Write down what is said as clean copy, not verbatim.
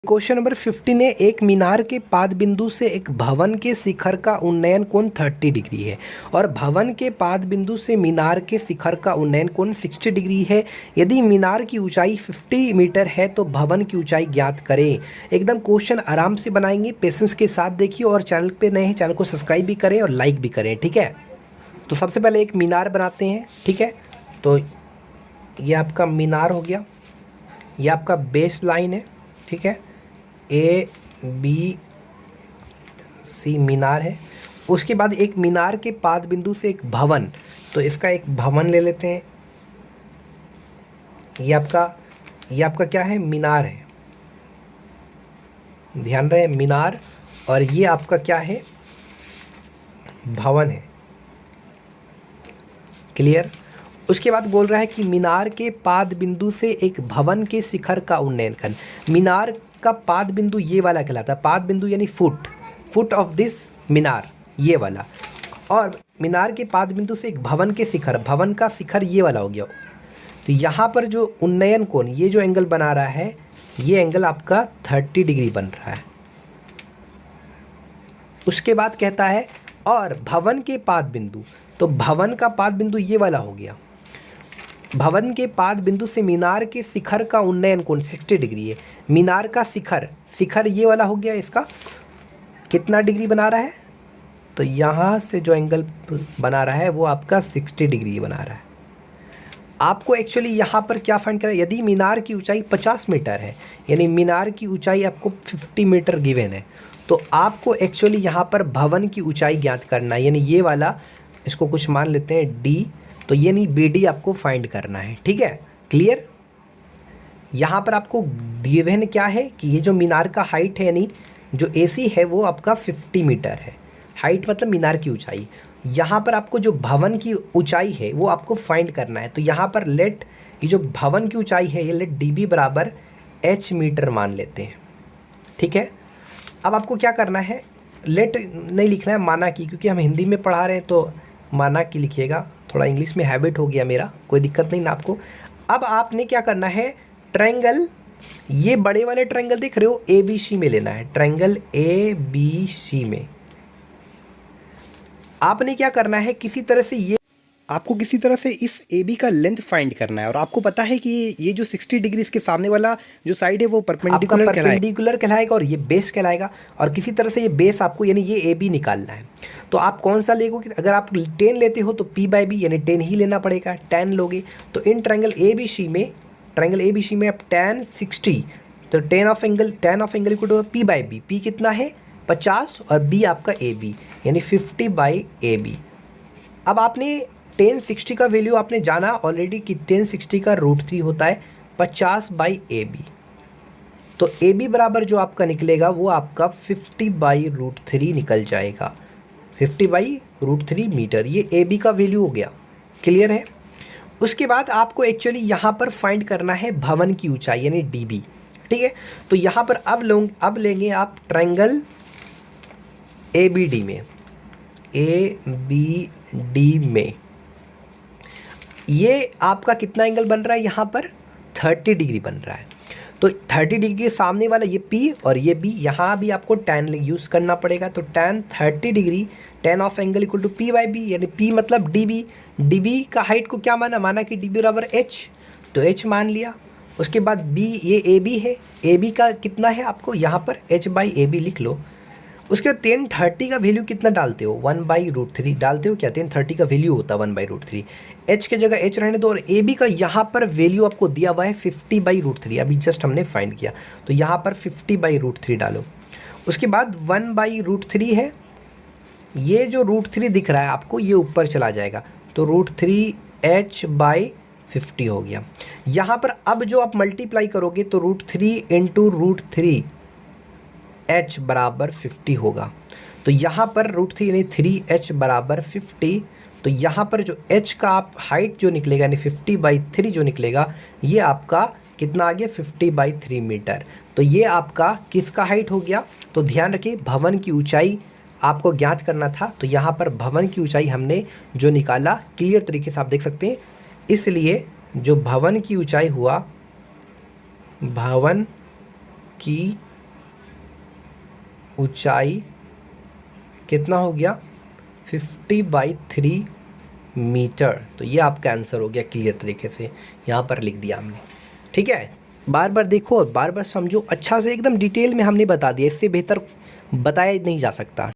Question number 50 ने एक मीनार के पाद बिंदु से एक भवन के शिखर का उन्नयन कोण 30 डिग्री है और भवन के पाद बिंदु से मीनार के शिखर का उन्नयन कोण 60 डिग्री है। यदि मीनार की ऊंचाई 50 मीटर है तो भवन की ऊंचाई ज्ञात करें। एकदम क्वेश्चन आराम से बनाएंगे, पेशेंस के साथ देखिए और चैनल पे नए हैं चैनल को सब्सक्राइब भी करें और लाइक भी करें, ठीक है। तो सबसे पहले एक मीनार बनाते हैं, ठीक है। तो ये आपका मीनार हो गया, ये आपका बेस लाइन है, ठीक है। ABC मीनार है। उसके बाद एक मीनार के पाद बिंदु से एक भवन, तो इसका एक भवन ले लेते हैं। ये आपका क्या है, मीनार है, ध्यान रहे मीनार, और ये आपका क्या है, भवन है, क्लियर। उसके बाद बोल रहा है कि मीनार के पाद बिंदु से एक भवन के शिखर का उन्नयन कर। मीनार का पाद बिंदु ये वाला कहलाता है, पाद बिंदु यानी फुट ऑफ दिस मीनार, ये वाला। और मीनार के पाद बिंदु से एक भवन के शिखर, भवन का शिखर ये वाला हो गया। तो यहाँ पर जो उन्नयन कोण, ये जो एंगल बना रहा है, ये एंगल आपका 30 डिग्री बन रहा है। उसके बाद कहता है और भवन के पाद बिंदु, तो भवन का पाद बिंदु ये वाला हो गया। भवन के पाद बिंदु से मीनार के शिखर का उन्नयन कोण 60 डिग्री है। मीनार का शिखर ये वाला हो गया, इसका कितना डिग्री बना रहा है, तो यहाँ से जो एंगल बना रहा है वो आपका 60 डिग्री बना रहा है। आपको एक्चुअली यहाँ पर क्या फाइंड करना है, यदि मीनार की ऊंचाई 50 मीटर है, यानी मीनार की ऊंचाई आपको 50 मीटर गिवन है, तो आपको एक्चुअली यहाँ पर भवन की ऊंचाई ज्ञात करना है, यानी ये वाला, इसको कुछ मान लेते हैं D, तो ये नहीं BD आपको फाइंड करना है, ठीक है, क्लियर। यहाँ पर आपको गिवन क्या है कि ये जो मीनार का हाइट है, यानी जो AC है वो आपका 50 मीटर है, हाइट मतलब मीनार की ऊंचाई। यहाँ पर आपको जो भवन की ऊंचाई है वो आपको फाइंड करना है। तो यहाँ पर लेट ये जो भवन की ऊंचाई है, ये लेट DB बराबर H मीटर मान लेते हैं, ठीक है। अब आपको क्या करना है, लेट नहीं लिखना है, माना की, क्योंकि हम हिंदी में पढ़ा रहे हैं तो माना की लिखिएगा, थोड़ा इंग्लिश में हैबिट हो गया मेरा, कोई दिक्कत नहीं ना आपको। अब आपने क्या करना है, ट्रायंगल, ये बड़े वाले ट्रायंगल देख रहे हो, ABC में लेना है, ट्रायंगल ABC में आपने क्या करना है, किसी तरह से ये आपको किसी तरह से इस AB का लेंथ फाइंड करना है। और आपको पता है कि ये जो 60 डिग्री इसके सामने वाला जो साइड है वो परपेंडिकुलर कहलाएगा और ये बेस कहलाएगा। और किसी तरह से ये बेस आपको, यानी ये AB निकालना है। तो आप कौन सा लेगो, अगर आप 10 लेते हो तो P/B यानी 10 ही लेना पड़ेगा। 10 लोगे तो इन ट्रायंगल ABC में आप tan 60, तो tan of angle equal to P/B। P कितना है 50 और B आपका AB यानी 50/AB। अब आपने tan 60 का वैल्यू आपने जाना ऑलरेडी कि tan 60 का √3 होता है 50/AB। तो AB बराबर जो आपका निकलेगा वो आपका 50/√3 निकल जाएगा, 50/√3 मीटर। ये AB का वैल्यू हो गया, क्लियर है। उसके बाद आपको एक्चुअली यहाँ पर फाइंड करना है भवन की ऊंचाई यानी DB, ठीक है। तो यहाँ पर अब लेंगे आप ट्रायंगल ABD में ये आपका कितना एंगल बन रहा है, यहाँ पर 30 डिग्री बन रहा है। तो 30 डिग्री के सामने वाला ये P और ये B, यहाँ भी आपको tan यूज़ करना पड़ेगा। तो tan 30 degree, tan of angle equal to P/B, यानी P मतलब DB का हाइट को क्या माना कि DB बराबर H, तो H मान लिया। उसके बाद B, ये AB है, AB का कितना है आपको यहाँ पर H/AB लिख लो। उसके बाद tan 30 का वैल्यू कितना डालते हो, 1/√3 डालते हो क्या, tan 30 का वैल्यू होता है 1/√3। H के जगह H रहने दो, और AB का यहाँ पर वैल्यू आपको दिया हुआ है 50/√3, अभी जस्ट हमने फाइंड किया, तो यहाँ पर 50/√3 डालो। उसके बाद 1/√3 है, ये जो √3 दिख रहा है आपको ये ऊपर चला जाएगा, तो √3 H/50 हो गया। यहाँ पर अब जो आप मल्टीप्लाई करोगे तो √3 × √3 H बराबर 50 होगा। तो यहाँ पर √3 यानी 3H बराबर 50। तो यहाँ पर जो H का आप हाइट जो निकलेगा यानी 50/3 जो निकलेगा, ये आपका कितना आ गया 50/3 मीटर। तो ये आपका किसका हाइट हो गया। तो ध्यान रखिए भवन की ऊंचाई आपको ज्ञात करना था, तो यहाँ पर भवन की ऊंचाई हमने जो निकाला क्लियर तरीके से आप देख सकते हैं। इसलिए जो भवन की ऊंचाई हुआ, भवन की ऊंचाई कितना हो गया 50/3 मीटर। तो ये आपका आंसर हो गया क्लियर तरीके से, यहाँ पर लिख दिया हमने। ठीक है, बार बार देखो, बार बार समझो, अच्छा से एकदम डिटेल में हमने बता दिया, इससे बेहतर बताया नहीं जा सकता।